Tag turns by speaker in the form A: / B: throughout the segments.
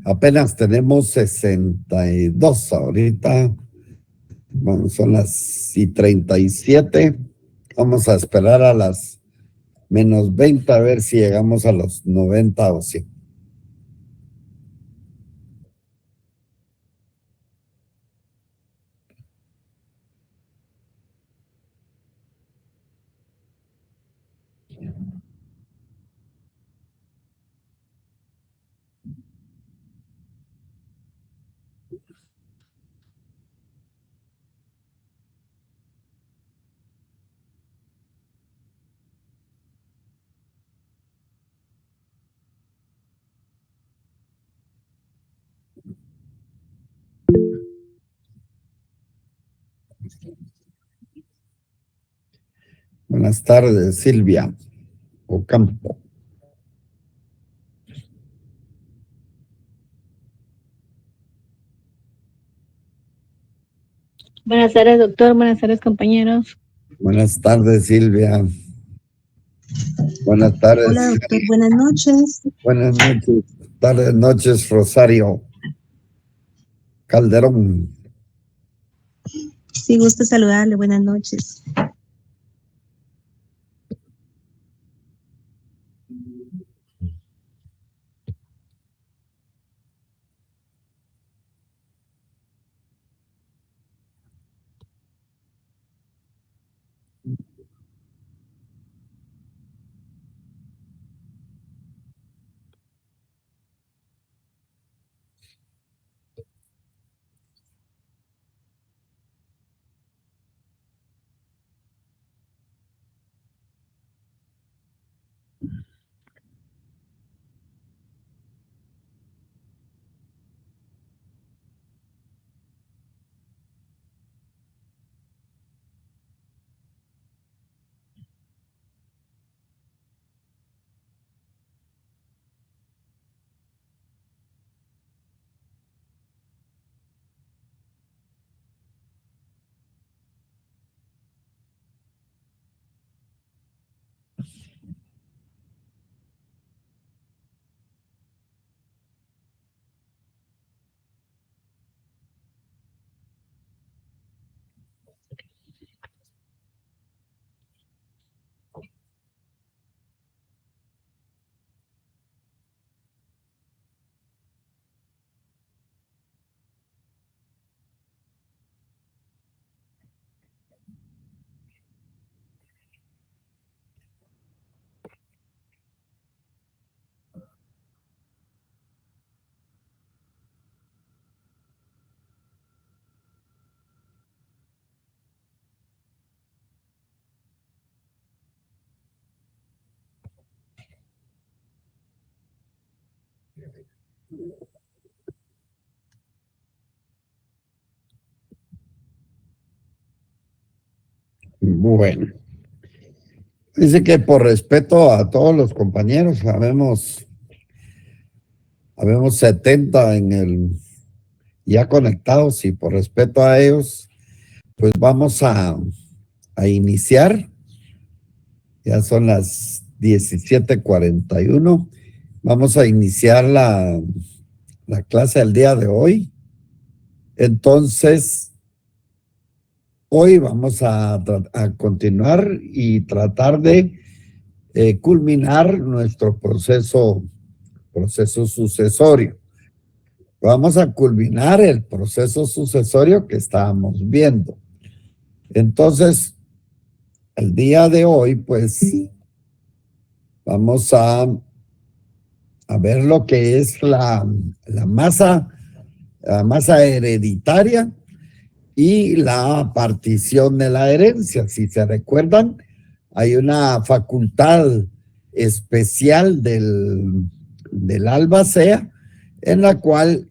A: Apenas tenemos 62 ahorita. Bueno, son las y 37. Vamos a esperar a las menos 20 a ver si llegamos a los 90 o 100. Buenas tardes, Silvia Ocampo.
B: Buenas tardes, doctor. Buenas tardes, compañeros.
A: Buenas tardes, Silvia. Buenas tardes.
C: Hola, doctor. Buenas noches.
A: Buenas noches. Tardes, noches, Rosario Calderón.
C: Sí, gusto saludarle. Buenas noches.
A: Bueno. Dice que por respeto a todos los compañeros, habemos 70 ya conectados y por respeto a ellos, pues vamos a iniciar. Ya son las 17:41. Vamos a iniciar la clase del día de hoy. Entonces, hoy vamos a continuar y tratar de culminar nuestro proceso sucesorio. Vamos a culminar el proceso sucesorio que estábamos viendo. Entonces, el día de hoy, pues, vamos a ver lo que es la masa hereditaria y la partición de la herencia. Si se recuerdan, hay una facultad especial del albacea en la cual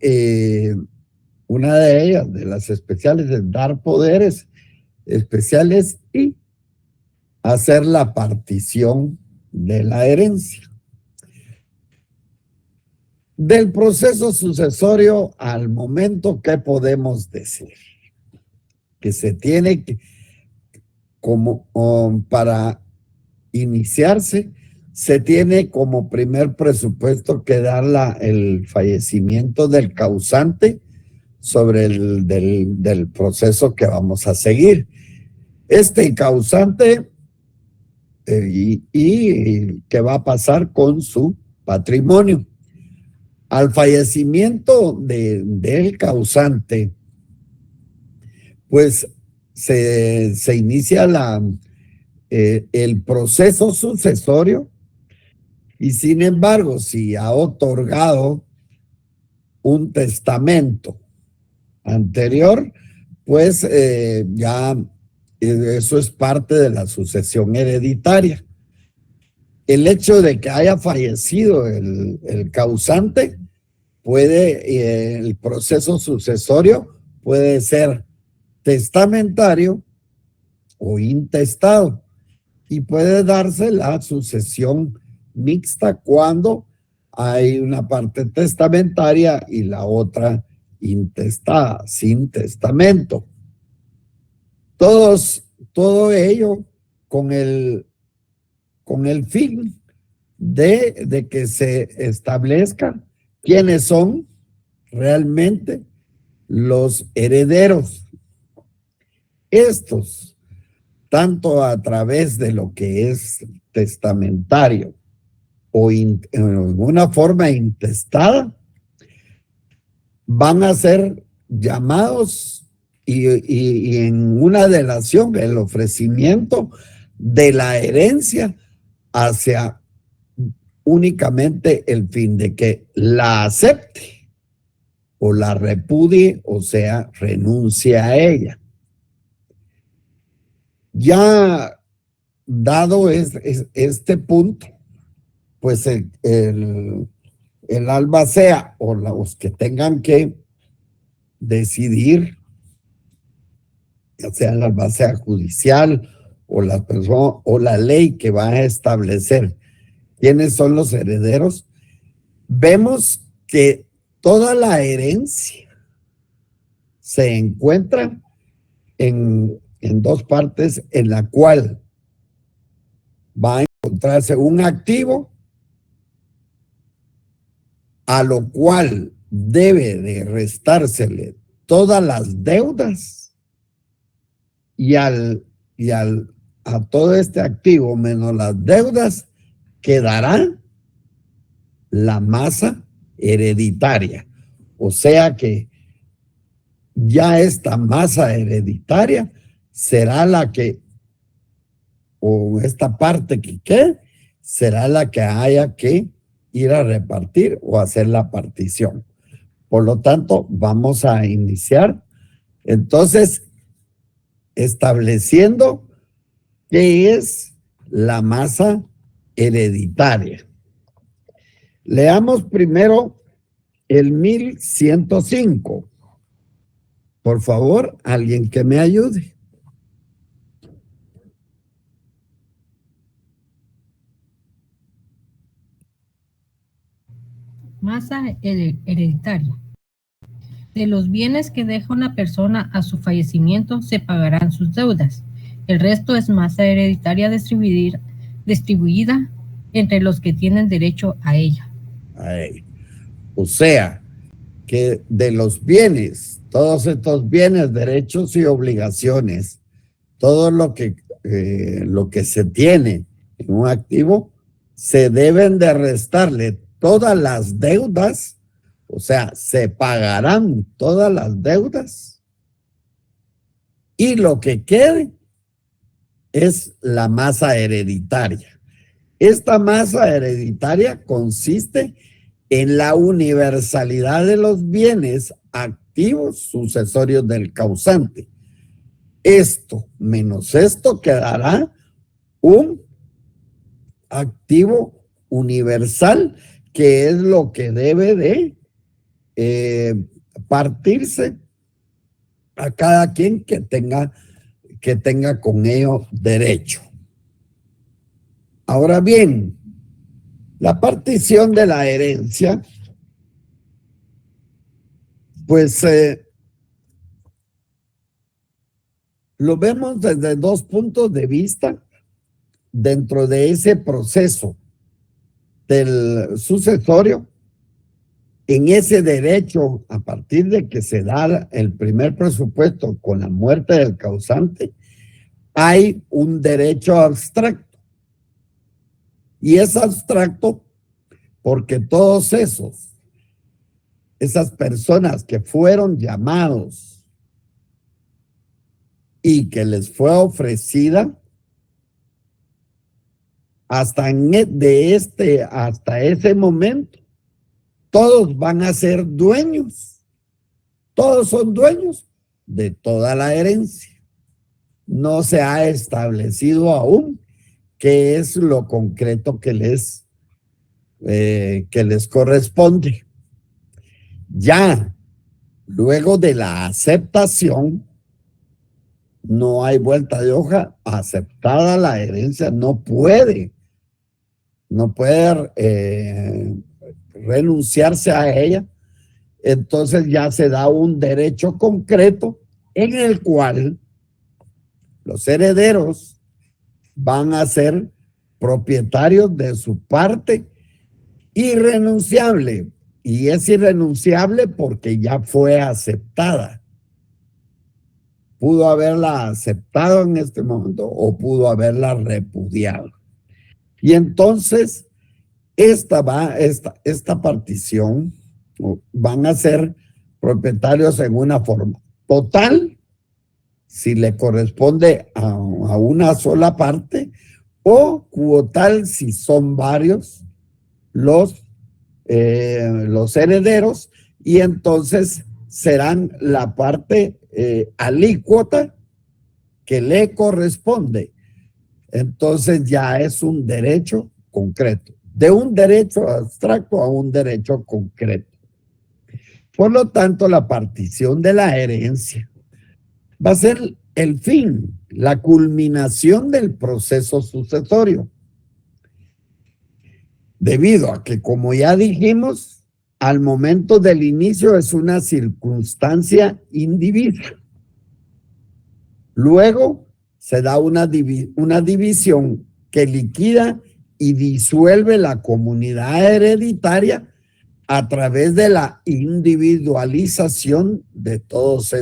A: una de ellas, de las especiales, es dar poderes especiales y hacer la partición de la herencia. Del proceso sucesorio al momento, ¿qué podemos decir? Que se tiene que, como para iniciarse, se tiene como primer presupuesto que dar el fallecimiento del causante sobre el del proceso que vamos a seguir. Este causante y qué va a pasar con su patrimonio. Al fallecimiento del causante, pues se inicia el proceso sucesorio y sin embargo, si ha otorgado un testamento anterior, pues ya eso es parte de la sucesión hereditaria. El hecho de que haya fallecido el causante el proceso sucesorio puede ser testamentario o intestado y puede darse la sucesión mixta cuando hay una parte testamentaria y la otra intestada, sin testamento. Todo ello con el fin de que se establezca quiénes son realmente los herederos. Estos, tanto a través de lo que es testamentario o en una forma intestada, van a ser llamados y en una delación, el ofrecimiento de la herencia hacia únicamente el fin de que la acepte o la repudie, o sea, renuncie a ella. Ya dado este punto, pues el albacea o los que tengan que decidir, ya sea el albacea judicial o la persona o la ley que va a establecer quiénes son los herederos, vemos que toda la herencia se encuentra en dos partes, en la cual va a encontrarse un activo a lo cual debe de restársele todas las deudas y a todo este activo menos las deudas quedará la masa hereditaria. O sea que ya esta masa hereditaria será la que, o esta parte que quede, será la que haya que ir a repartir o hacer la partición. Por lo tanto, vamos a iniciar entonces estableciendo qué es la masa hereditaria. Leamos primero el 1105. Por favor, alguien que me ayude.
D: Masa hereditaria. De los bienes que deja una persona a su fallecimiento se pagarán sus deudas. El resto es masa hereditaria distribuida entre los que tienen derecho a ella.
A: O sea, que de los bienes, todos estos bienes, derechos y obligaciones, todo lo que se tiene en un activo, se deben de restarle todas las deudas, o sea, se pagarán todas las deudas y lo que quede es la masa hereditaria. Esta masa hereditaria consiste en la universalidad de los bienes activos sucesorios del causante. Esto menos esto quedará un activo universal, que es lo que debe de partirse a cada quien que que tenga con ello derecho. Ahora bien, la partición de la herencia, pues lo vemos desde dos puntos de vista dentro de ese proceso del sucesorio. En ese derecho, a partir de que se da el primer presupuesto con la muerte del causante, hay un derecho abstracto. Y es abstracto porque todos esas personas que fueron llamados y que les fue ofrecida hasta ese momento, todos van a ser dueños. Todos son dueños de toda la herencia. No se ha establecido aún qué es lo concreto que les corresponde. Ya luego de la aceptación, no hay vuelta de hoja. Aceptada la herencia, no puede renunciarse a ella. Entonces ya se da un derecho concreto en el cual los herederos van a ser propietarios de su parte irrenunciable. Y es irrenunciable porque ya fue aceptada. Pudo haberla aceptado en este momento o pudo haberla repudiado. Y entonces esta partición van a ser propietarios en una forma total, si le corresponde a una sola parte, o cuotal si son varios los herederos, y entonces serán la parte alícuota que le corresponde. Entonces ya es un derecho concreto, de un derecho abstracto a un derecho concreto. Por lo tanto, la partición de la herencia va a ser el fin, la culminación del proceso sucesorio. Debido a que, como ya dijimos, al momento del inicio es una circunstancia indivisa. Luego se da una división que liquida y disuelve la comunidad hereditaria a través de la individualización de todos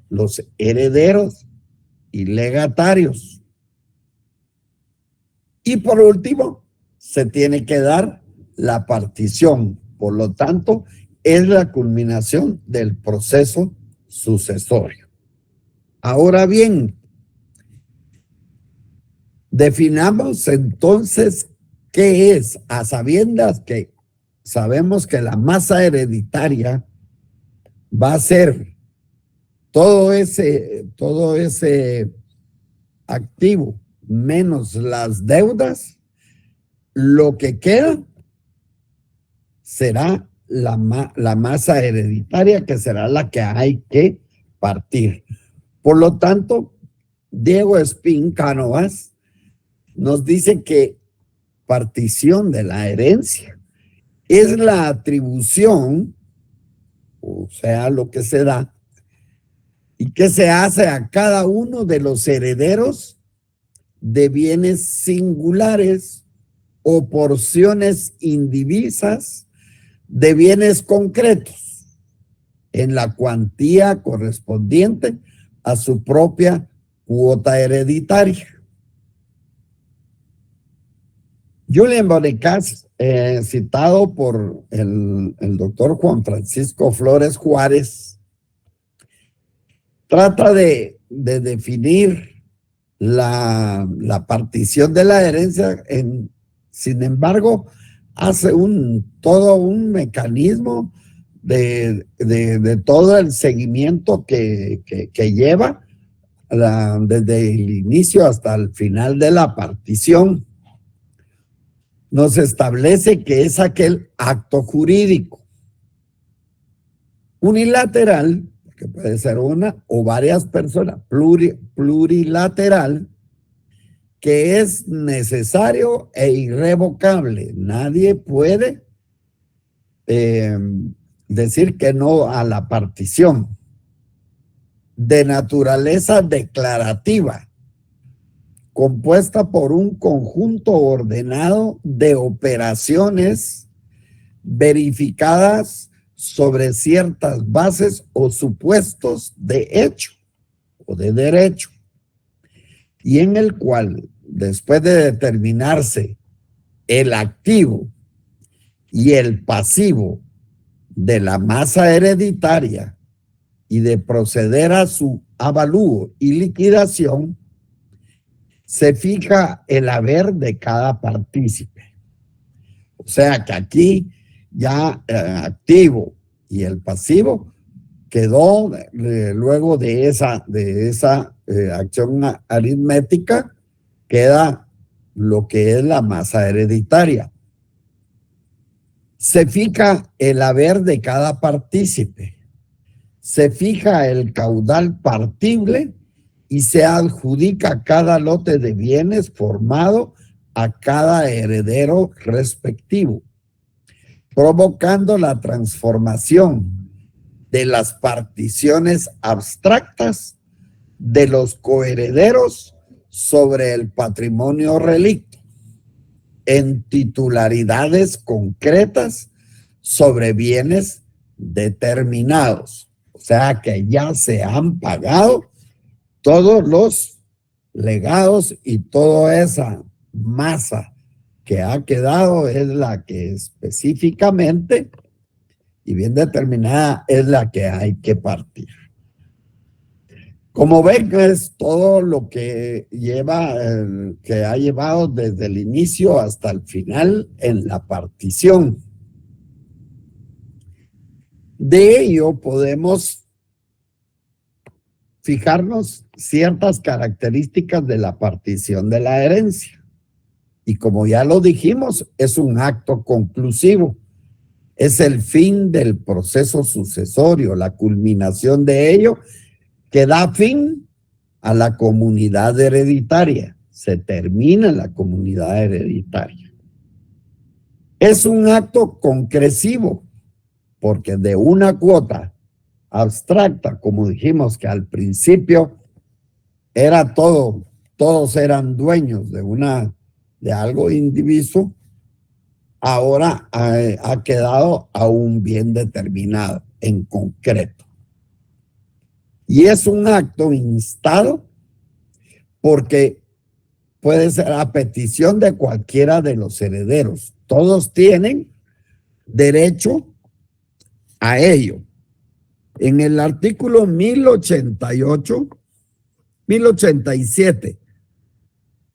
A: los herederos y legatarios. Y por último, se tiene que dar la partición. Por lo tanto, es la culminación del proceso sucesorio. Ahora bien, definamos entonces qué es, a sabiendas que sabemos que la masa hereditaria va a ser todo ese activo menos las deudas. Lo que queda será la masa hereditaria, que será la que hay que partir. Por lo tanto, Diego Espín Cánovas nos dice que partición de la herencia es la atribución, o sea, lo que se da y que se hace a cada uno de los herederos de bienes singulares o porciones indivisas de bienes concretos en la cuantía correspondiente a su propia cuota hereditaria. Julian Bonecas, citado por el doctor Juan Francisco Flores Juárez, trata de definir la partición de la herencia. Sin embargo, hace todo un mecanismo de todo el seguimiento que lleva desde el inicio hasta el final de la partición. Nos establece que es aquel acto jurídico unilateral, que puede ser una o varias personas, plurilateral que es necesario e irrevocable. Nadie puede decir que no a la partición. De naturaleza declarativa, compuesta por un conjunto ordenado de operaciones verificadas sobre ciertas bases o supuestos de hecho o de derecho, y en el cual, después de determinarse el activo y el pasivo de la masa hereditaria y de proceder a su avalúo y liquidación, se fija el haber de cada partícipe. O sea que aquí ya activo y el pasivo quedó luego de esa acción aritmética, queda lo que es la masa hereditaria. Se fija el haber de cada partícipe, se fija el caudal partible y se adjudica cada lote de bienes formado a cada heredero respectivo, provocando la transformación de las particiones abstractas de los coherederos sobre el patrimonio relicto en titularidades concretas sobre bienes determinados. O sea que ya se han pagado todos los legados y toda esa masa que ha quedado es la que específicamente y bien determinada es la que hay que partir. Como ven, es todo lo que que ha llevado desde el inicio hasta el final en la partición. De ello podemos fijarnos ciertas características de la partición de la herencia. Y como ya lo dijimos, es un acto conclusivo. Es el fin del proceso sucesorio, la culminación de ello que da fin a la comunidad hereditaria. Se termina la comunidad hereditaria. Es un acto concresivo, porque de una cuota abstracta, como dijimos que al principio era todos eran dueños de algo indiviso, ahora ha quedado a un bien determinado, en concreto. Y es un acto instado porque puede ser a petición de cualquiera de los herederos. Todos tienen derecho a ello. En el artículo 1087,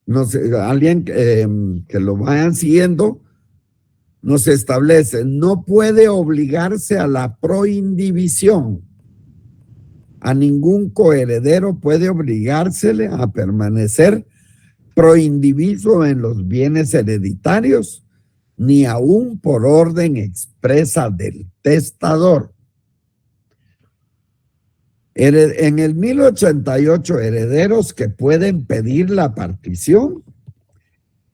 A: no sé, alguien que lo vayan siguiendo, nos establece, no puede obligarse a la proindivisión. A ningún coheredero puede obligársele a permanecer proindiviso en los bienes hereditarios, ni aún por orden expresa del testador. En el 1088, herederos que pueden pedir la partición.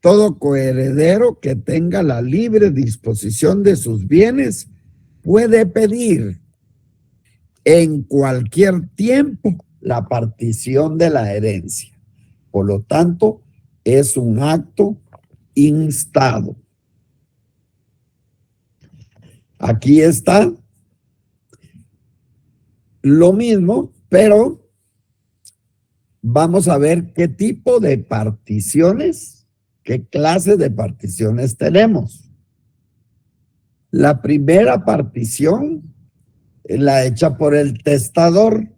A: Todo coheredero que tenga la libre disposición de sus bienes puede pedir en cualquier tiempo la partición de la herencia. Por lo tanto, es un acto instado. Aquí está lo mismo, pero vamos a ver qué tipo de particiones, qué clase de particiones tenemos. La primera partición es la hecha por el testador.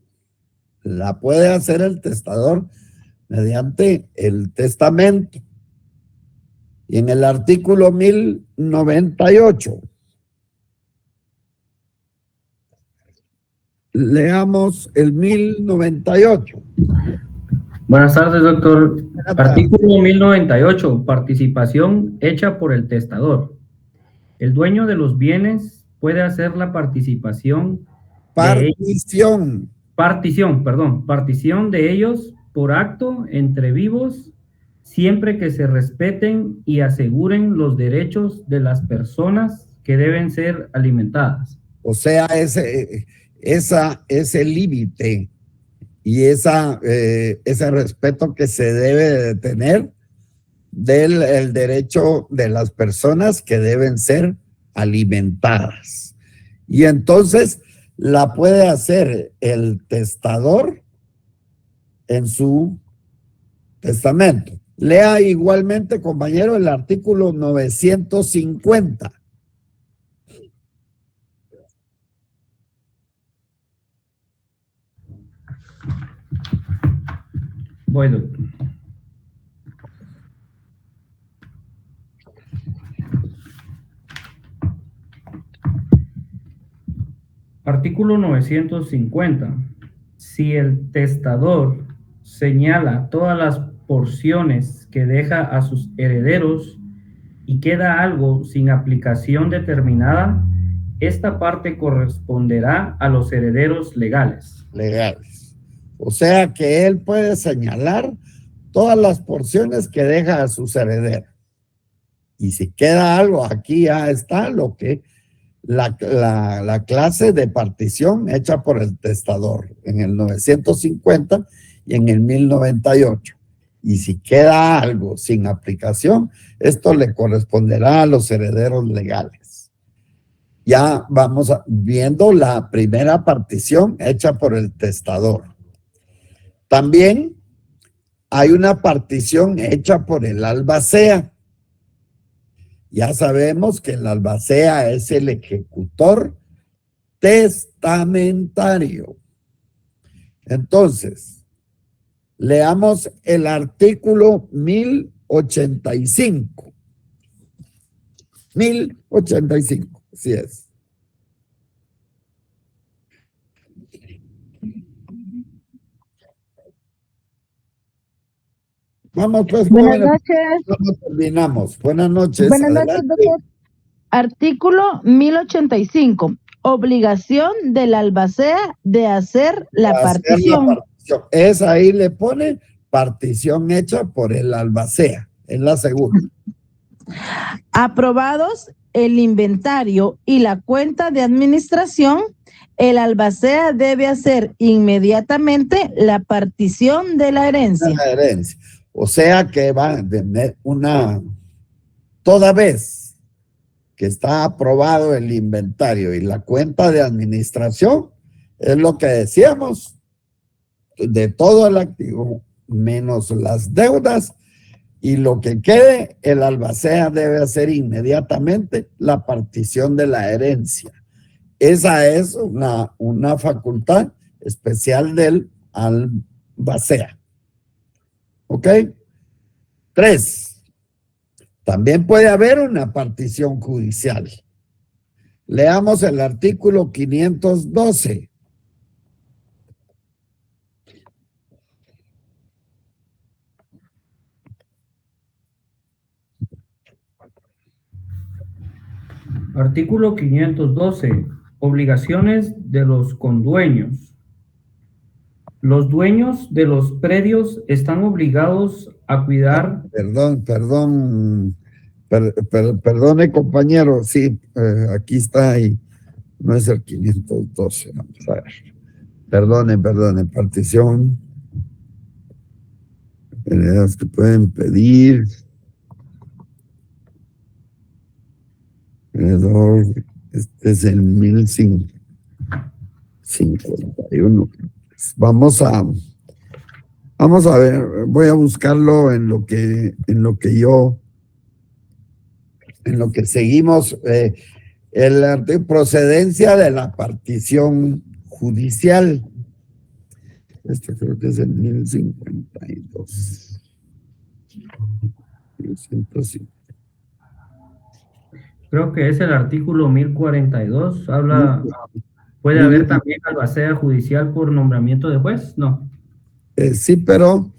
A: La puede hacer el testador mediante el testamento. Y en el artículo 1098, leamos el 1098.
E: Buenas tardes, doctor. Artículo 1098, participación hecha por el testador. El dueño de los bienes puede hacer la partición de ellos por acto entre vivos, siempre que se respeten y aseguren los derechos de las personas que deben ser alimentadas.
A: O sea, ese límite y ese respeto que se debe de tener del derecho de las personas que deben ser alimentadas. Y entonces la puede hacer el testador en su testamento. Lea igualmente, compañero, el artículo 950.
E: Voy, doctor. Artículo 950. Si el testador señala todas las porciones que deja a sus herederos y queda algo sin aplicación determinada, esta parte corresponderá a los herederos legales.
A: Legales. O sea que él puede señalar todas las porciones que deja a sus herederos. Y si queda algo, aquí ya está lo que la clase de partición hecha por el testador en el 950 y en el 1098. Y si queda algo sin aplicación, esto le corresponderá a los herederos legales. Ya vamos viendo la primera partición hecha por el testador. También hay una partición hecha por el albacea. Ya sabemos que el albacea es el ejecutor testamentario. Entonces, leamos el artículo 1085. 1085, así es. Vamos pues,
F: buenas
A: jóvenes,
F: noches.
A: ¿cómo terminamos? Buenas noches.
F: Buenas noches,
A: Adelante.
F: doctor. Artículo 1085. Obligación del albacea de hacer la partición.
A: Es ahí le pone partición hecha por el albacea, es la segunda.
F: Aprobados el inventario y la cuenta de administración, el albacea debe hacer inmediatamente la partición de la herencia.
A: La herencia. O sea que va a tener toda vez que está aprobado el inventario y la cuenta de administración, es lo que decíamos, de todo el activo menos las deudas, y lo que quede, el albacea debe hacer inmediatamente la partición de la herencia. Esa es una facultad especial del albacea. ¿Ok? 3. También puede haber una partición judicial. Leamos el artículo 512.
E: Artículo 512. Obligaciones de los condueños. Los dueños de los predios están obligados a cuidar.
A: Perdone, compañero. Sí, aquí está ahí. No es el 512. Vamos a ver. Perdone. Partición. Las que pueden pedir. Este es el 1051. Vamos a ver, voy a buscarlo en lo que seguimos. El procedencia de la partición judicial. Esto creo que es el 1052. 1105.
E: Creo que es el artículo 1042. Habla. ¿Puede haber también albacea judicial por nombramiento de juez? No.
A: Sí, pero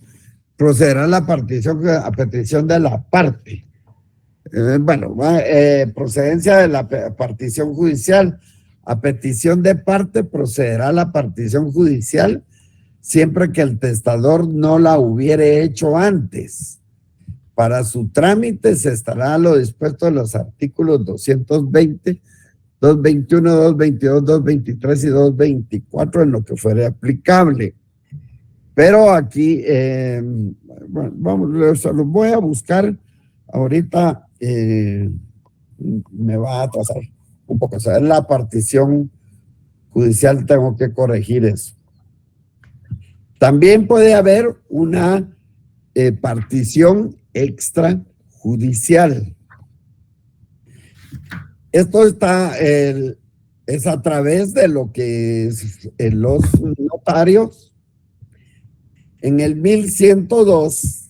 A: procederá la partición a petición de la parte. Procedencia de la partición judicial. A petición de parte procederá la partición judicial siempre que el testador no la hubiere hecho antes. Para su trámite se estará a lo dispuesto de los artículos 220, 221, 222, 223 y 224 en lo que fuere aplicable. Pero aquí, vamos, se los voy a buscar ahorita, me va a atrasar un poco. O sea, en la partición judicial tengo que corregir eso. También puede haber una partición extrajudicial. Esto es a través de lo que es los notarios. En el 1102,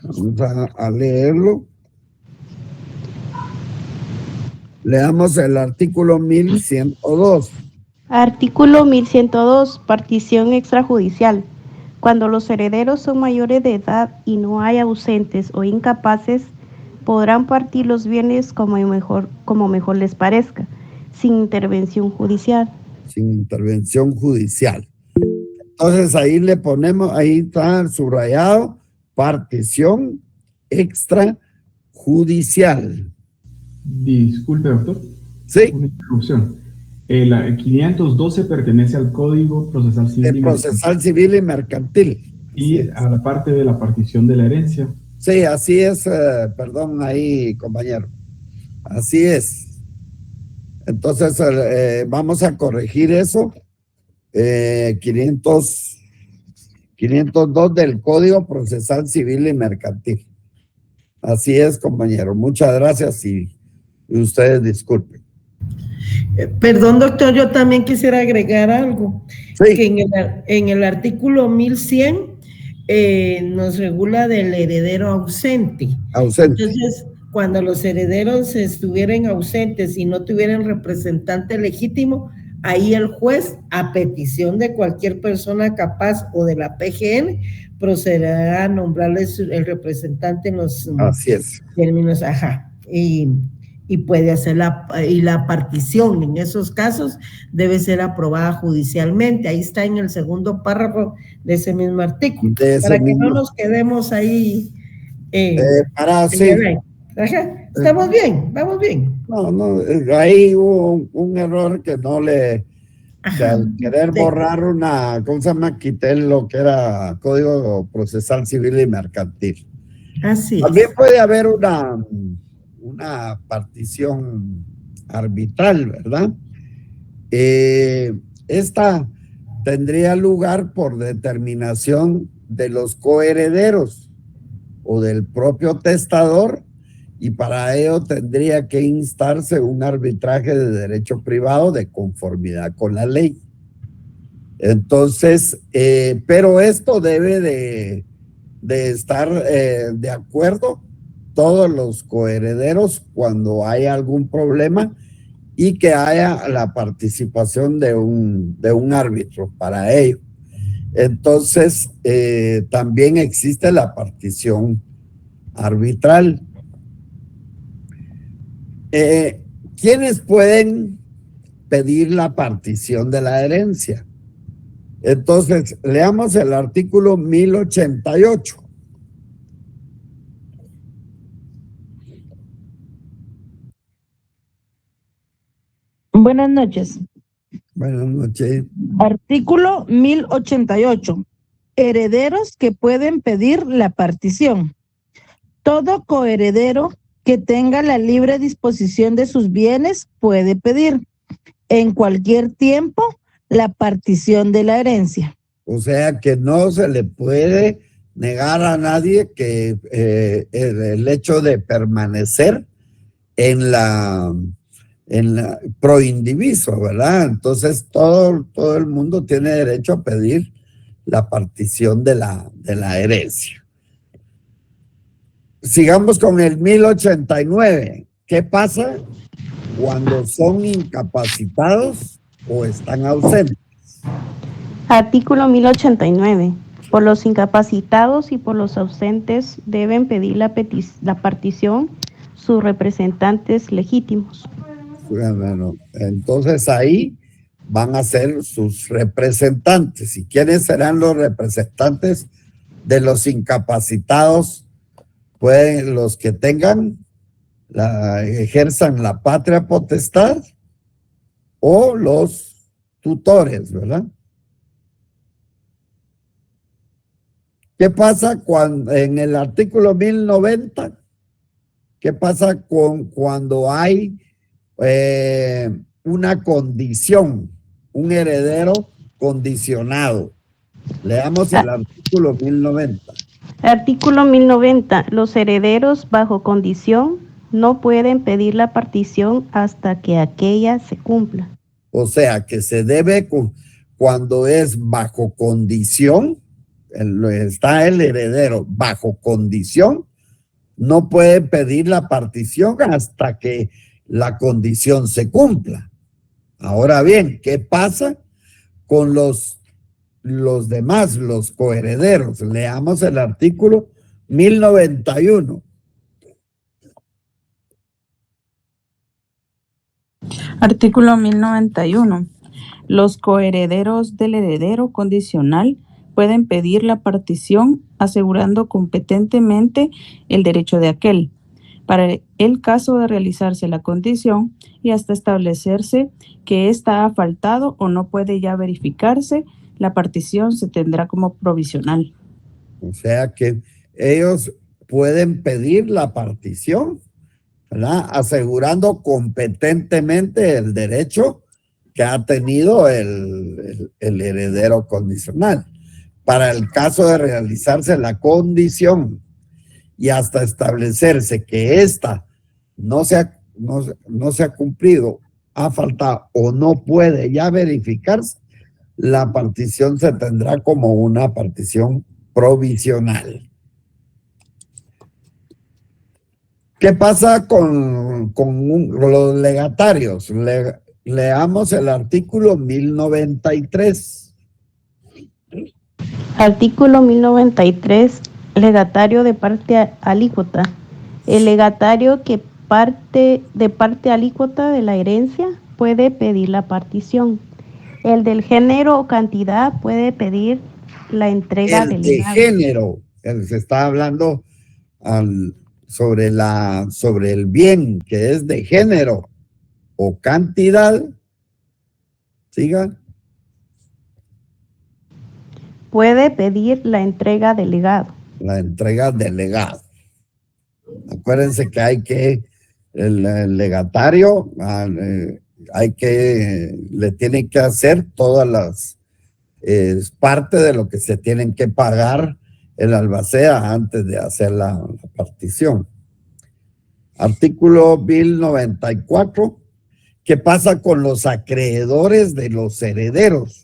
A: vamos a leerlo. Leamos el artículo 1102.
G: Artículo 1102. Partición extrajudicial. Cuando los herederos son mayores de edad y no hay ausentes o incapaces, podrán partir los bienes como mejor les parezca, sin intervención judicial.
A: Sin intervención judicial. Entonces ahí le ponemos, ahí está el subrayado, partición extrajudicial.
H: Disculpe, doctor.
A: Sí.
H: Una interrupción. El 512 pertenece al Código Procesal Civil.
A: El Procesal Civil y Mercantil.
H: Y a la parte de la partición de la herencia.
A: Sí, así es, perdón ahí, compañero. Así es. Entonces, vamos a corregir eso. 502 del Código Procesal Civil y Mercantil. Así es, compañero. Muchas gracias y ustedes disculpen.
I: Perdón, doctor, yo también quisiera agregar algo.
A: Sí.
I: Que en el artículo 1100 nos regula del heredero ausente.
A: Ausente.
I: Entonces, cuando los herederos estuvieran ausentes y no tuvieran representante legítimo, ahí el juez, a petición de cualquier persona capaz o de la PGN, procederá a nombrarles el representante en los términos, y puede hacer la partición en esos casos debe ser aprobada judicialmente. Ahí está en el segundo párrafo de ese mismo artículo, para que no nos quedemos ahí estamos bien, vamos bien.
A: No, ahí hubo un error que no le, que al querer borrar ¿cómo se llama? Quité lo que era Código Procesal Civil y Mercantil.
I: Así
A: también puede haber una partición arbitral, ¿verdad? Esta tendría lugar por determinación de los coherederos o del propio testador, y para ello tendría que instarse un arbitraje de derecho privado de conformidad con la ley. Entonces, pero esto debe de estar de acuerdo todos los coherederos cuando haya algún problema y que haya la participación de un árbitro para ello. Entonces, también existe la partición arbitral. ¿Quiénes pueden pedir la partición de la herencia? Entonces, leamos el artículo 1088.
F: Buenas noches.
A: Buenas noches.
F: Artículo 1088. Herederos que pueden pedir la partición. Todo coheredero que tenga la libre disposición de sus bienes puede pedir en cualquier tiempo la partición de la herencia.
A: O sea que no se le puede negar a nadie que el hecho de permanecer en la proindiviso, ¿verdad? Entonces todo el mundo tiene derecho a pedir la partición de la herencia. Sigamos con el 1089. ¿Qué pasa cuando son incapacitados o están ausentes?
G: Artículo 1089. Por los incapacitados y por los ausentes deben pedir la partición sus representantes legítimos.
A: Bueno, entonces ahí van a ser sus representantes. ¿Y quiénes serán los representantes de los incapacitados? Pueden los que ejerzan la patria potestad o los tutores, ¿verdad? ¿Qué pasa cuando en el artículo 1090? ¿Qué pasa cuando hay una condición, un heredero condicionado? Leamos el artículo 1090.
G: Artículo 1090. Los herederos bajo condición no pueden pedir la partición hasta que aquella se cumpla.
A: O sea, que se debe, cuando es bajo condición, está el heredero bajo condición, no puede pedir la partición hasta que la condición se cumpla. Ahora bien, ¿qué pasa con los demás, los coherederos? Leamos el artículo 1091.
J: Artículo 1091. Los coherederos del heredero condicional pueden pedir la partición asegurando competentemente el derecho de aquel, para el caso de realizarse la condición y hasta establecerse que ésta ha faltado o no puede ya verificarse, la partición se tendrá como provisional.
A: O sea que ellos pueden pedir la partición, ¿verdad? Asegurando competentemente el derecho que ha tenido el heredero condicional. Para el caso de realizarse la condición y hasta establecerse que ésta no se ha cumplido, ha faltado o no puede ya verificarse, la partición se tendrá como una partición provisional. ¿Qué pasa con los legatarios? Leamos el artículo 1093.
G: Artículo 1093. Legatario de parte alícuota. El legatario que de parte alícuota de la herencia puede pedir la partición. El del género o cantidad puede pedir la entrega del legado.
A: El de género, se está hablando sobre el bien que es de género o cantidad. Siga.
G: Puede pedir la entrega del legado.
A: La entrega del legado. Acuérdense que el legatario le tiene que hacer todas las, es parte de lo que se tienen que pagar el albacea antes de hacer la partición. Artículo 1094. ¿Qué pasa con los acreedores de los herederos?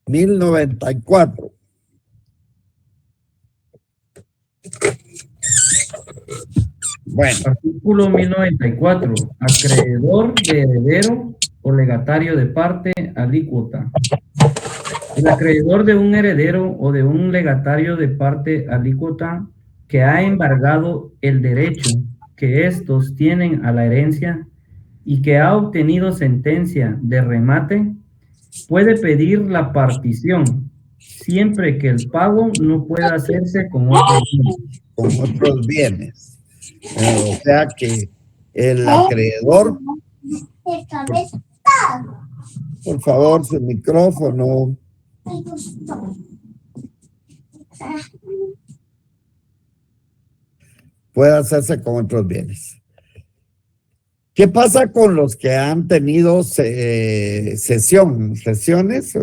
A: (1094).
E: Bueno. Artículo 1094. Acreedor de heredero o legatario de parte alícuota. El acreedor de un heredero o de un legatario de parte alícuota que ha embargado el derecho que estos tienen a la herencia y que ha obtenido sentencia de remate, puede pedir la partición siempre que el pago no pueda hacerse con
A: otros bienes. O sea que el acreedor, por favor, su micrófono. Puede hacerse con otros bienes. ¿Qué pasa con los que han tenido sesiones?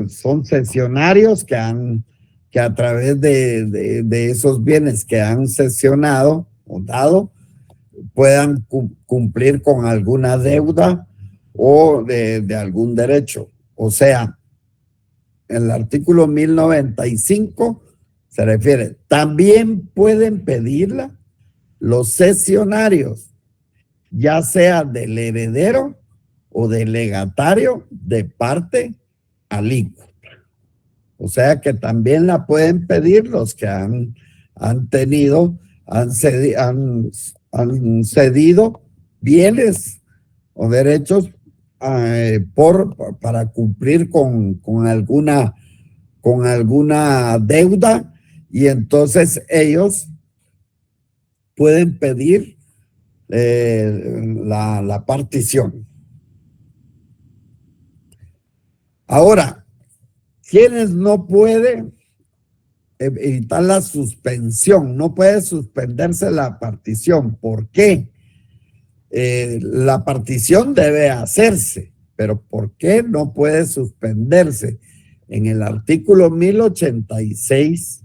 A: Son sesionarios que a través de esos bienes que han sesionado o dado, puedan cumplir con alguna deuda o de algún derecho. O sea, el artículo 1095 se refiere, también pueden pedirla los sesionarios, ya sea del heredero o del legatario de parte alícuota. O sea que también la pueden pedir los que han han cedido bienes o derechos para cumplir con alguna deuda, y entonces ellos pueden pedir la partición. Ahora, quienes no pueden evitar la suspensión, no puede suspenderse la partición. ¿Por qué? La partición debe hacerse, pero ¿por qué no puede suspenderse? En el artículo 1086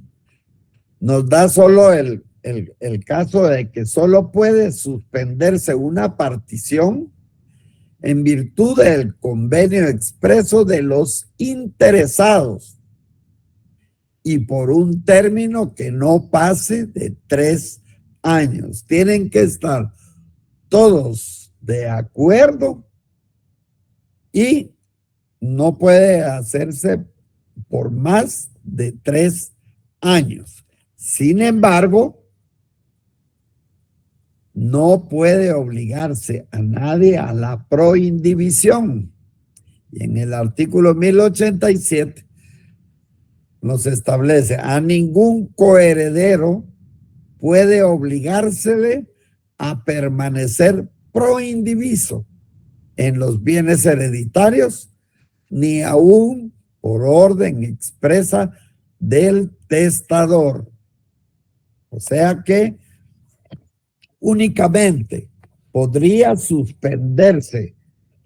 A: nos da solo el caso de que solo puede suspenderse una partición en virtud del convenio expreso de los interesados y por un término que no pase de 3 años. Tienen que estar todos de acuerdo y no puede hacerse por más de 3 años. Sin embargo, no puede obligarse a nadie a la proindivisión. Y en el artículo 1087 nos establece: a ningún coheredero puede obligársele a permanecer proindiviso en los bienes hereditarios, ni aún por orden expresa del testador. O sea que únicamente podría suspenderse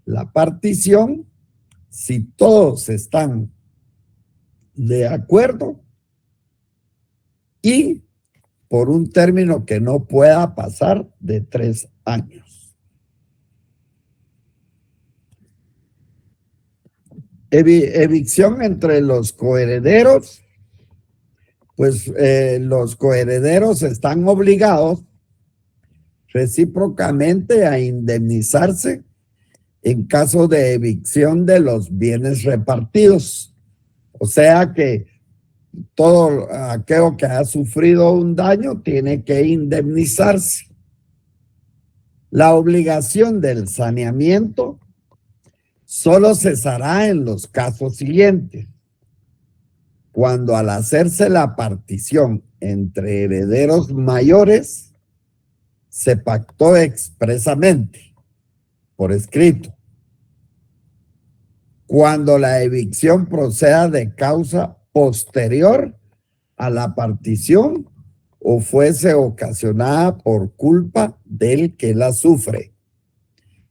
A: la partición si todos están de acuerdo y por un término que no pueda pasar de 3 años. Evicción entre los coherederos. Pues los coherederos están obligados recíprocamente a indemnizarse en caso de evicción de los bienes repartidos. O sea que todo aquello que ha sufrido un daño tiene que indemnizarse. La obligación del saneamiento solo cesará en los casos siguientes: cuando al hacerse la partición entre herederos mayores se pactó expresamente por escrito; cuando la evicción proceda de causa posterior a la partición o fuese ocasionada por culpa del que la sufre.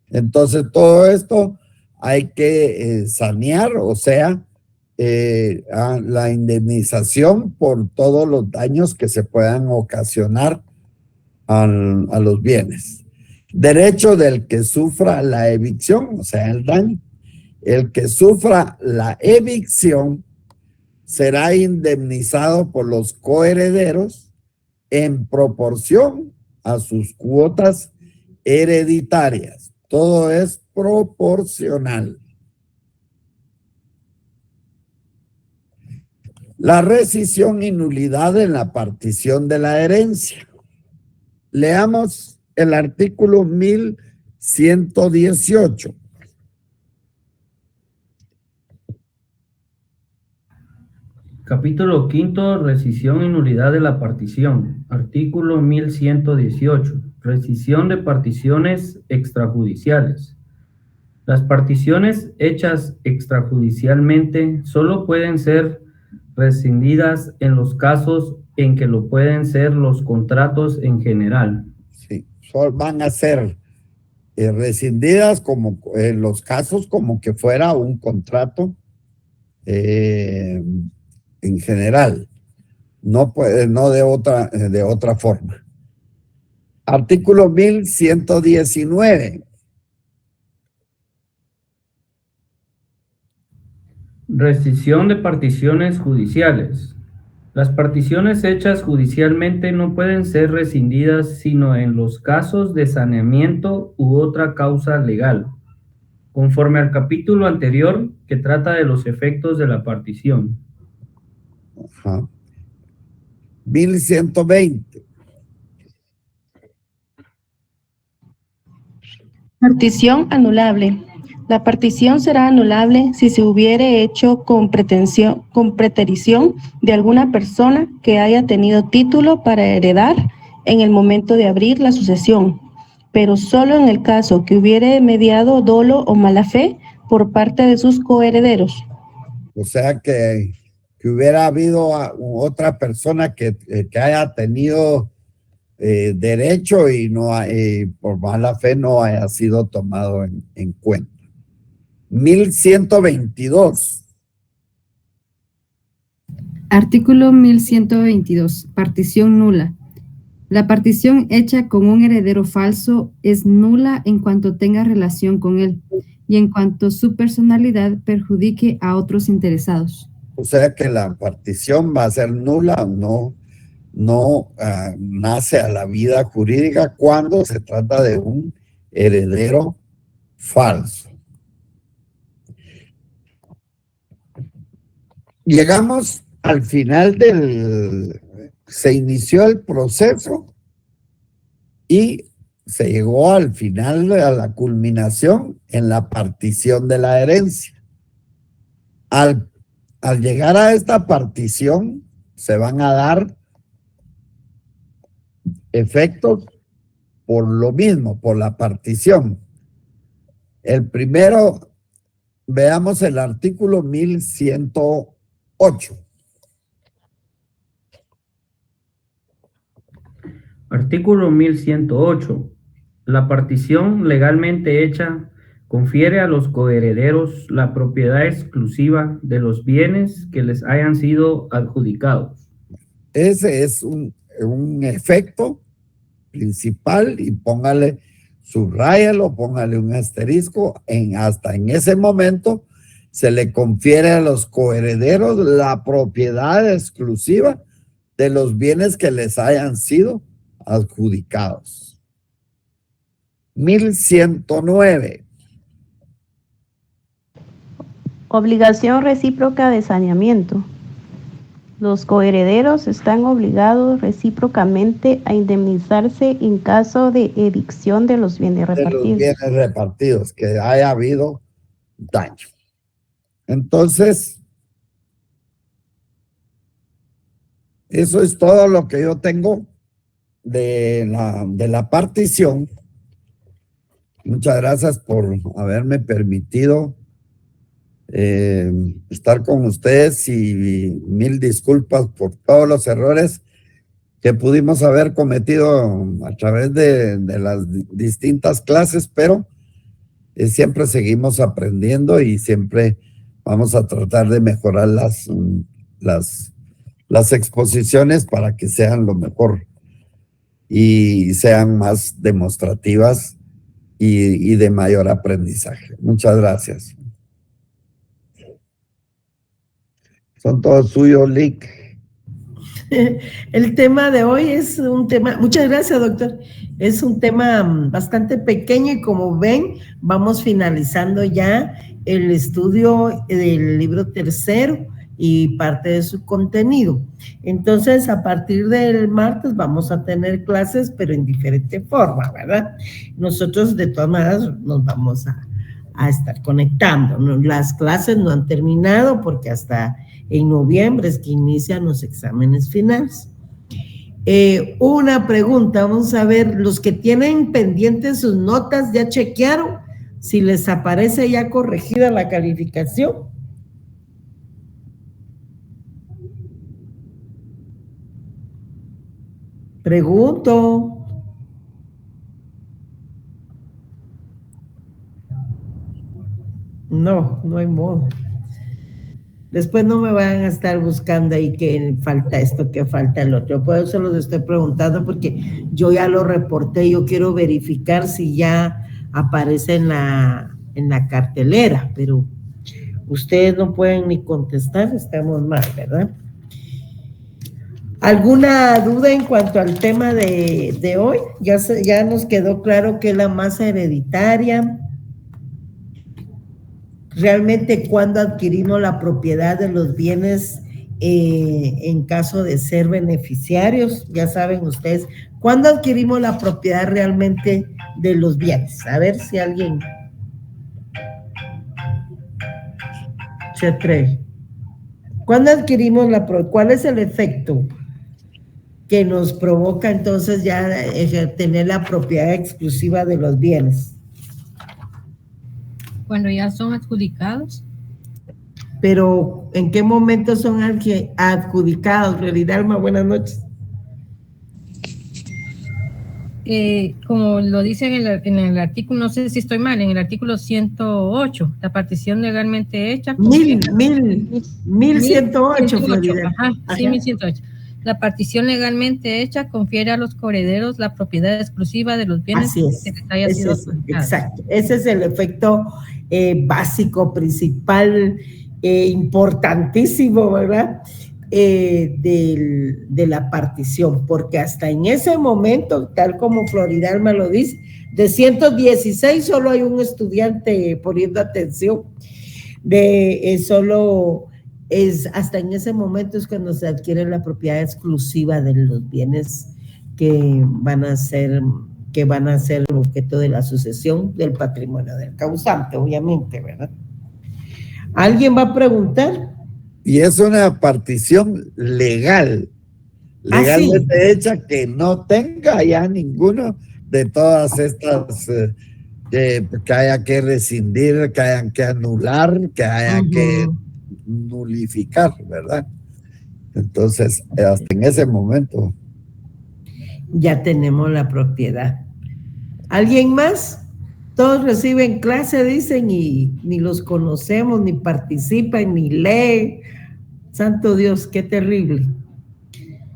A: Entonces todo esto hay que sanear, o sea, la indemnización por todos los daños que se puedan ocasionar a los bienes. Derecho del que sufra la evicción, o sea, el daño. El que sufra la evicción será indemnizado por los coherederos en proporción a sus cuotas hereditarias. Todo es proporcional. La rescisión y nulidad en la partición de la herencia. Leamos el artículo 1118.
E: Capítulo 5, rescisión y nulidad de la partición. Artículo 1118. Rescisión de particiones extrajudiciales. Las particiones hechas extrajudicialmente solo pueden ser rescindidas en los casos en que lo pueden ser los contratos en general.
A: Sí, van a ser rescindidas como en los casos como que fuera un contrato en general, no de otra forma. Artículo 1119.
E: Rescisión de particiones judiciales. Las particiones hechas judicialmente no pueden ser rescindidas sino en los casos de saneamiento u otra causa legal, conforme al capítulo anterior que trata de los efectos de la partición.
A: Ajá. 1120.
K: Partición anulable. La partición será anulable si se hubiere hecho con preterición de alguna persona que haya tenido título para heredar en el momento de abrir la sucesión, pero solo en el caso que hubiere mediado dolo o mala fe por parte de sus coherederos.
A: O sea que hubiera habido otra persona que haya tenido derecho y no por mala fe no haya sido tomado en cuenta. 1122.
L: Artículo 1122. Partición nula. La partición hecha con un heredero falso es nula en cuanto tenga relación con él y en cuanto su personalidad perjudique a otros interesados.
A: O sea que la partición va a ser nula, no nace a la vida jurídica cuando se trata de un heredero falso. Llegamos al final se inició el proceso y se llegó al final, a la culminación en la partición de la herencia. Al llegar a esta partición se van a dar efectos por lo mismo, por la partición. El primero, veamos el artículo 1108.
E: Artículo 1108. La partición legalmente hecha confiere a los coherederos la propiedad exclusiva de los bienes que les hayan sido adjudicados.
A: Ese es un efecto principal y subráyalo, póngale un asterisco. Hasta en ese momento se le confiere a los coherederos la propiedad exclusiva de los bienes que les hayan sido adjudicados. 1109.
G: Obligación recíproca de saneamiento. Los coherederos están obligados recíprocamente a indemnizarse en caso de evicción de los bienes repartidos.
A: De los bienes repartidos, que haya habido daño. Entonces, eso es todo lo que yo tengo de la partición. Muchas gracias por haberme permitido estar con ustedes y mil disculpas por todos los errores que pudimos haber cometido a través de las distintas clases, pero siempre seguimos aprendiendo y siempre vamos a tratar de mejorar las exposiciones para que sean lo mejor y sean más demostrativas y de mayor aprendizaje. Muchas gracias. Son todos suyos, Lick.
I: El tema de hoy es un tema, muchas gracias, doctor, es un tema bastante pequeño y como ven, vamos finalizando ya el estudio del libro tercero y parte de su contenido. Entonces, a partir del martes vamos a tener clases, pero en diferente forma, ¿verdad? Nosotros, de todas maneras, nos vamos a estar conectando. Las clases no han terminado porque hasta en noviembre es que inician los exámenes finales. Una pregunta, vamos a ver, los que tienen pendientes sus notas, ¿ya chequearon si les aparece ya corregida la calificación? Pregunto. No, no hay modo. Después no me van a estar buscando ahí que falta esto, que falta el otro. Por eso los estoy preguntando porque yo ya lo reporté, yo quiero verificar si ya aparece en la cartelera, pero ustedes no pueden ni contestar, estamos mal, ¿verdad? ¿Alguna duda en cuanto al tema de hoy? Ya nos quedó claro que es la masa hereditaria. Realmente, ¿cuándo adquirimos la propiedad de los bienes en caso de ser beneficiarios? Ya saben ustedes, ¿cuándo adquirimos la propiedad realmente de los bienes. A ver si alguien se atreve. ¿Cuándo adquirimos cuál es el efecto que nos provoca entonces ya tener la propiedad exclusiva de los bienes?
D: Cuando ya son adjudicados.
I: Pero, ¿en qué momento son adjudicados? Floridalma, buenas noches.
D: Como lo dice en el artículo, no sé si estoy mal, en el artículo 108, la partición legalmente hecha.
I: 1108, Florida.
D: Ajá, sí, 1108. La partición legalmente hecha confiere a los coherederos la propiedad exclusiva de los bienes.
I: Así es.
D: Que les haya sido
I: Exacto. Ese es el efecto básico, principal, importantísimo, ¿verdad? De la partición, porque hasta en ese momento, tal como Floridalma lo dice, de 116 solo hay un estudiante poniendo atención, hasta en ese momento es cuando se adquiere la propiedad exclusiva de los bienes que van a ser objeto de la sucesión del patrimonio del causante, obviamente, ¿verdad? ¿Alguien va a preguntar?
A: Y es una partición legalmente hecha, que no tenga ya ninguno de todas estas que haya que rescindir, que hayan que anular, que hayan que nulificar, ¿verdad? Entonces, hasta en ese momento
I: ya tenemos la propiedad. ¿Alguien más? Todos reciben clase, dicen, y ni los conocemos, ni participan, ni leen. Santo Dios, qué terrible.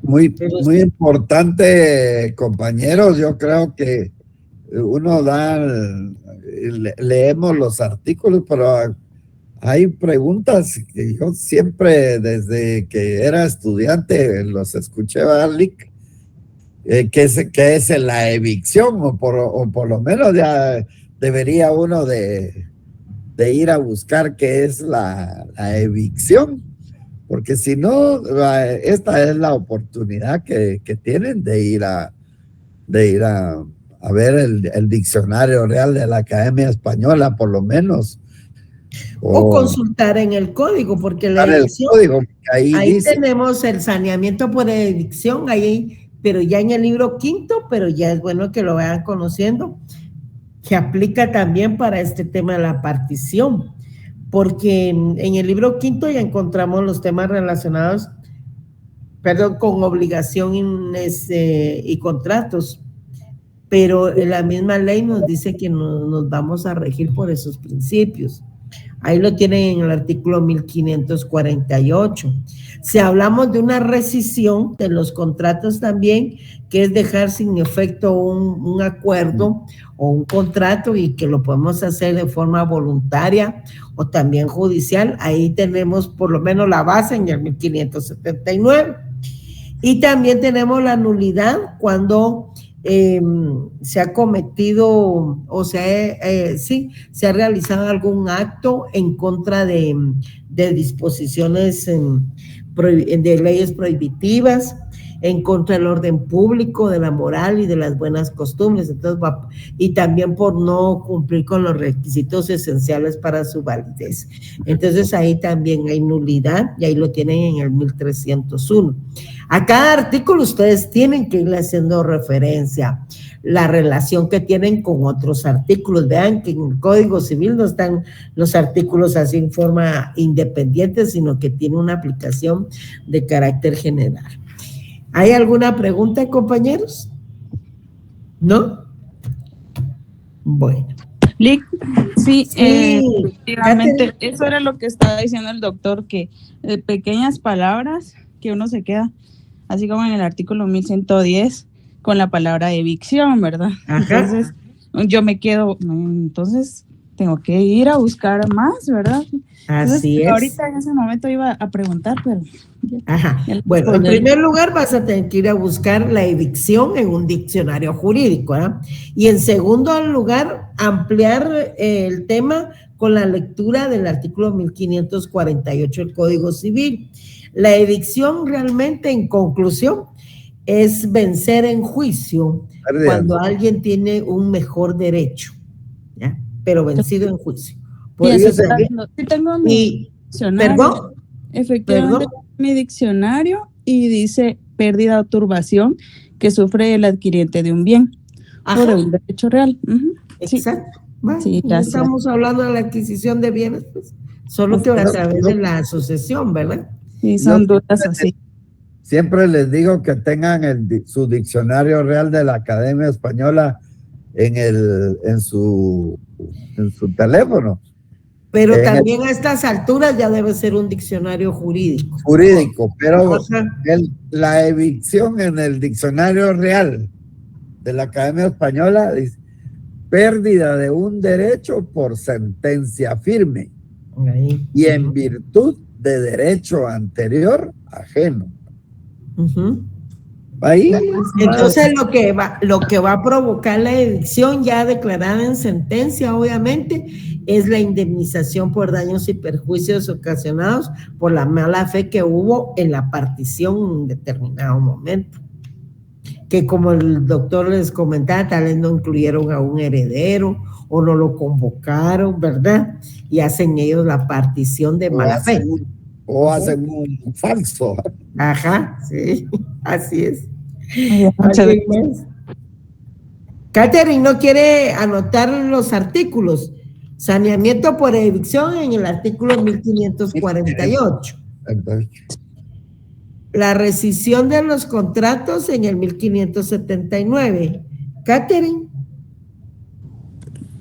A: Muy importante, compañeros. Yo creo que uno leemos los artículos, pero hay preguntas que yo siempre, desde que era estudiante, los escuché, Lick, ¿qué es la evicción? O por lo menos ya debería uno de ir a buscar qué es la evicción, porque si no, esta es la oportunidad que tienen de ir a ver el diccionario real de la Academia Española, por lo menos.
I: O consultar en el código, porque la evicción, ahí tenemos el saneamiento por evicción, pero ya en el libro quinto, pero ya es bueno que lo vayan conociendo, que aplica también para este tema de la partición, porque en el libro quinto ya encontramos los temas relacionados, con obligaciones y contratos, pero la misma ley nos dice que nos vamos a regir por esos principios. Ahí lo tienen en el artículo 1548. Si hablamos de una rescisión de los contratos también, que es dejar sin efecto un acuerdo o un contrato y que lo podemos hacer de forma voluntaria o también judicial, ahí tenemos por lo menos la base en el 1579. Y también tenemos la nulidad cuando se ha cometido o se ha realizado algún acto en contra de disposiciones de leyes prohibitivas, en contra del orden público, de la moral y de las buenas costumbres. Entonces, y también por no cumplir con los requisitos esenciales para su validez. Entonces ahí también hay nulidad y ahí lo tienen en el 1301. A cada artículo ustedes tienen que ir haciendo referencia, la relación que tienen con otros artículos. Vean que en el Código Civil no están los artículos así en forma independiente, sino que tiene una aplicación de carácter general. ¿Hay alguna pregunta, compañeros? ¿No? Bueno.
J: Sí, efectivamente, eso era lo que estaba diciendo el doctor, que pequeñas palabras que uno se queda, así como en el artículo 1110, con la palabra evicción, ¿verdad? Ajá. Entonces, yo me quedo, entonces tengo que ir a buscar más, ¿verdad?
I: Así es.
J: Ahorita en ese momento iba a preguntar, pero...
I: Ajá. Bueno, en primer lugar vas a tener que ir a buscar la evicción en un diccionario jurídico, ¿verdad? Y en segundo lugar, ampliar el tema con la lectura del artículo 1548 del Código Civil. La evicción realmente, en conclusión, es vencer en juicio cuando alguien tiene un mejor derecho, ¿ya? Pero vencido en juicio. Por
J: Y
I: eso
J: eso
I: también-
J: sí tengo mi diccionario.
I: ¿Perdón?
J: Efectivamente,
I: ¿Perdón?
J: mi diccionario y dice pérdida o turbación que sufre el adquiriente de un bien o de un derecho real. Ujú, sí.
I: Exacto. Bueno,
J: Sí,
I: no
J: gracias.
I: estamos hablando de la adquisición de bienes, pues, solo que a través de la asociación, ¿verdad?
J: Sí, son
A: Yo
J: dudas así.
A: siempre les digo que tengan su diccionario real de la Academia Española en su teléfono.
I: Pero
A: En el
I: también a estas alturas ya debe ser un diccionario jurídico.
A: jurídico, pero
I: Ajá.
A: la evicción en el diccionario real de la Academia Española dice pérdida de un derecho por sentencia firme
I: Ahí.
A: y en virtud de derecho anterior ajeno.
I: Ujú.
A: Ahí.
I: Entonces lo que va a provocar la evicción ya declarada en sentencia, obviamente, es la indemnización por daños y perjuicios ocasionados por la mala fe que hubo en la partición en un determinado momento. Que como el doctor les comentaba, tal vez no incluyeron a un heredero o no lo convocaron, ¿verdad? Y hacen ellos la partición de mala fe.
A: O hacen un falso.
I: Ajá, sí, así es.
J: Muchas
I: ¿Alguien más? Catherine no quiere anotar los artículos. Saneamiento por evicción en el artículo 1548. La rescisión de los contratos en el 1579. Catherine.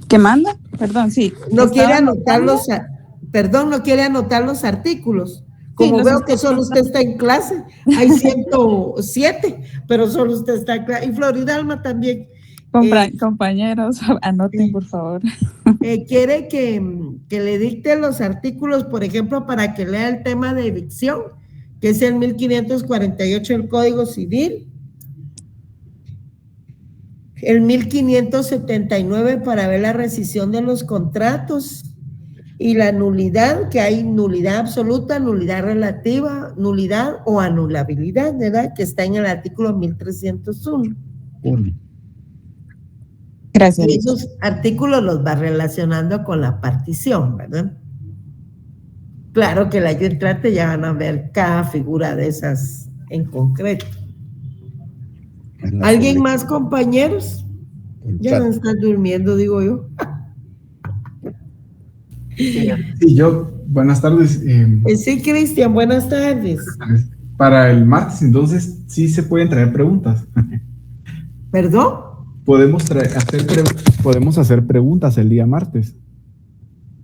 J: ¿Qué manda? Perdón, sí.
I: No quiere
J: Estaba
I: anotar
J: anotando.
I: no quiere anotar los artículos. Como
J: los
I: veo que
J: estoy
I: solo usted está en clase, hay 107, pero solo usted está en clase. Y Floridalma también.
J: Compañeros, anoten, por favor.
I: Quiere que le dicte los artículos, por ejemplo, para que lea el tema de evicción, que es el 1548 del Código Civil, el 1579 para ver la rescisión de los contratos y la nulidad, que hay nulidad absoluta, nulidad relativa, nulidad o anulabilidad, ¿verdad? Que está en el artículo 1301.
J: Gracias.
I: Y esos artículos los va relacionando con la partición, ¿verdad? Claro que el año entrante ya van a ver cada figura de esas en concreto. ¿Alguien más, compañeros? Ya no están durmiendo, digo yo.
H: Sí, yo, buenas tardes.
I: Sí, Cristian, buenas tardes.
H: Para el martes, entonces, sí se pueden traer preguntas.
I: ¿Perdón?
H: Podemos hacer preguntas el día martes.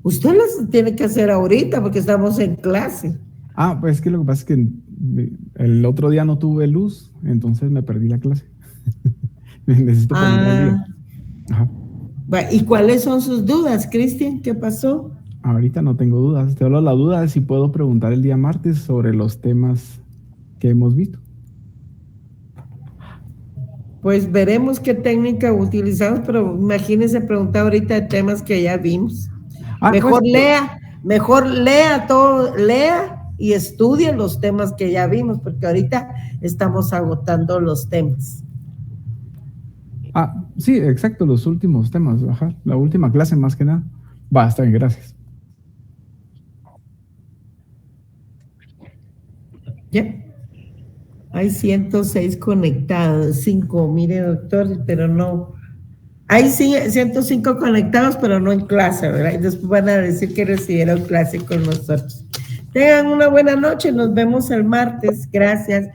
I: Usted las tiene que hacer ahorita porque estamos en clase.
H: Ah, pues es que lo que pasa es que el otro día no tuve luz, entonces me perdí la clase. Necesito ponerme al día. Ajá.
I: ¿Y cuáles son sus dudas, Cristian? ¿Qué pasó?
H: Ahorita no tengo dudas. Te hablo la duda de si puedo preguntar el día martes sobre los temas que hemos visto.
I: Pues veremos qué técnica utilizamos, pero imagínese preguntar ahorita de temas que ya vimos. Mejor lea todo, lea y estudie los temas que ya vimos, porque ahorita estamos agotando los temas.
H: Ah, sí, exacto, los últimos temas, ajá, la última clase más que nada. Va, está bien, gracias.
I: Ya. Hay 106 conectados, 5, mire doctor, pero no. Hay 105 conectados, pero no en clase, ¿verdad? Y después van a decir que recibieron clase con nosotros. Tengan una buena noche, nos vemos el martes, gracias.